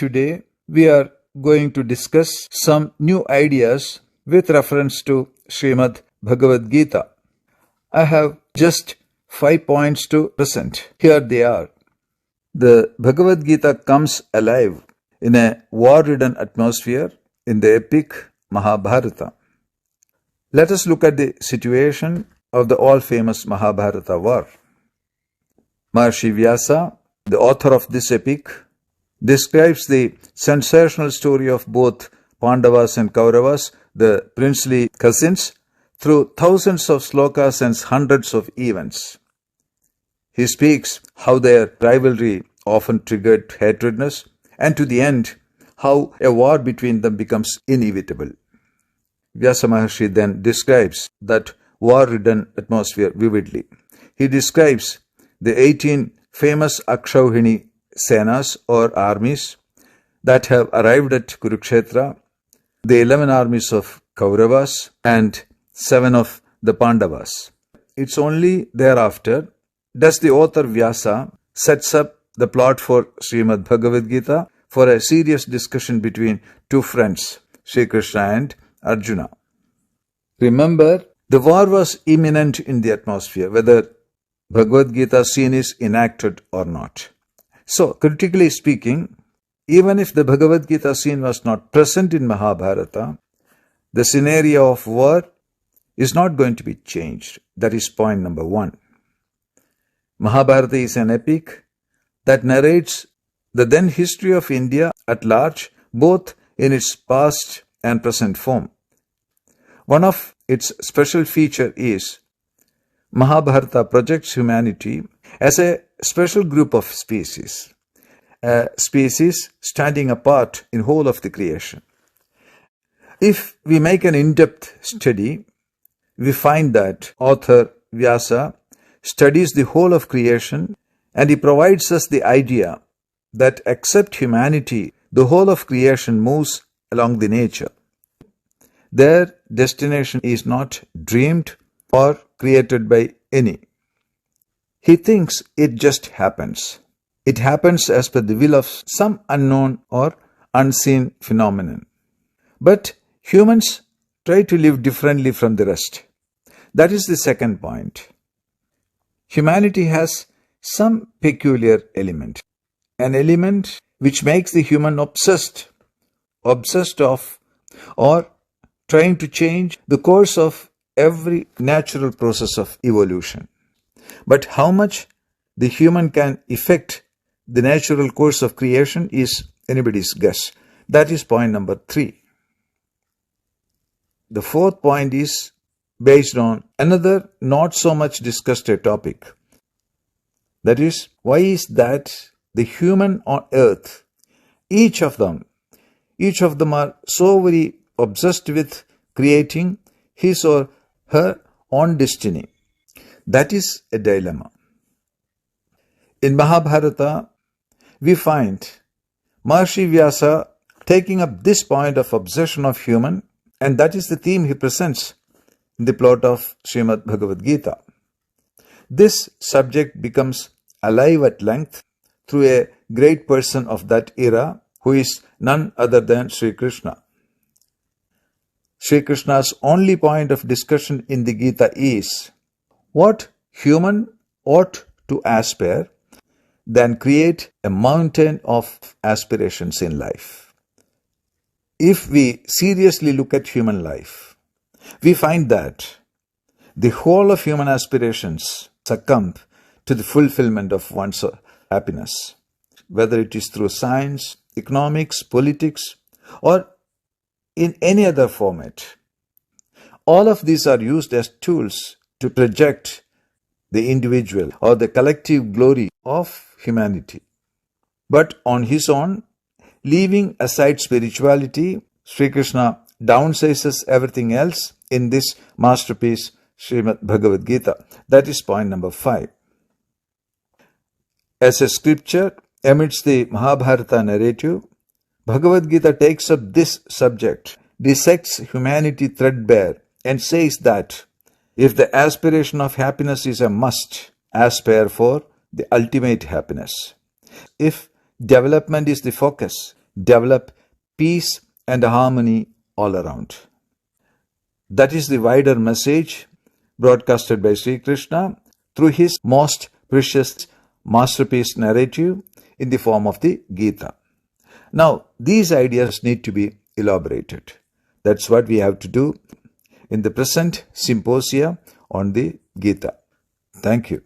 today we are going to discuss some new ideas with reference to Srimad Bhagavad Gita. I have just 5 points to present. Here they are. The Bhagavad Gita comes alive in a war-ridden atmosphere in the epic Mahabharata. Let us look at the situation of the all-famous Mahabharata war. Maharishi Vyasa, the author of this epic, describes the sensational story of both Pandavas and Kauravas, the princely cousins, through thousands of slokas and hundreds of events. He speaks how their rivalry often triggered hatredness, and to the end, how a war between them becomes inevitable. Vyasa Maharshi then describes that war-ridden atmosphere vividly. He describes the 18 famous Akshauhini Senas or armies that have arrived at Kurukshetra, the 11 armies of Kauravas and 7 of the Pandavas. It's only thereafter does the author Vyasa sets up the plot for Srimad Bhagavad Gita for a serious discussion between two friends, Sri Krishna and Arjuna. Remember, the war was imminent in the atmosphere, whether Bhagavad Gita scene is enacted or not. So, critically speaking, even if the Bhagavad Gita scene was not present in Mahabharata, the scenario of war is not going to be changed. That is point number 1. Mahabharata is an epic that narrates the then history of India at large, both in its past and present form. One of its special feature is Mahabharata projects humanity as a special group of species, a species standing apart in whole of the creation. If we make an in-depth study, we find that author Vyasa studies the whole of creation and he provides us the idea that except humanity, the whole of creation moves along the nature. Their destination is not dreamed or created by any. He thinks it just happens. It happens as per the will of some unknown or unseen phenomenon. But humans try to live differently from the rest. That is the second point. Humanity has some peculiar element, an element which makes the human obsessed of or trying to change the course of every natural process of evolution. But how much the human can affect the natural course of creation is anybody's guess. That is point number 3. The fourth point is based on another not so much discussed topic. That is, why is that the human on earth, each of them are so very obsessed with creating his or her own destiny. That is a dilemma. In Mahabharata, we find Maharishi Vyasa taking up this point of obsession of human, and that is the theme he presents in the plot of Srimad Bhagavad Gita. This subject becomes alive at length through a great person of that era who is none other than Sri Krishna. Sri Krishna's only point of discussion in the Gita is what human ought to aspire, then create a mountain of aspirations in life. If we seriously look at human life, we find that the whole of human aspirations succumb to the fulfillment of one's happiness, whether it is through science, economics, politics, or in any other format. All of these are used as tools to project the individual or the collective glory of humanity. But on his own, leaving aside spirituality, Sri Krishna downsizes everything else in this masterpiece, Srimad Bhagavad Gita. That is point number 5. As a scripture amidst the Mahabharata narrative, Bhagavad Gita takes up this subject, dissects humanity threadbare, and says that if the aspiration of happiness is a must, aspire for the ultimate happiness. If development is the focus, develop peace and harmony all around. That is the wider message broadcasted by Sri Krishna through his most precious masterpiece narrative in the form of the Gita. Now, these ideas need to be elaborated. That's what we have to do in the present symposia on the Gita. Thank you.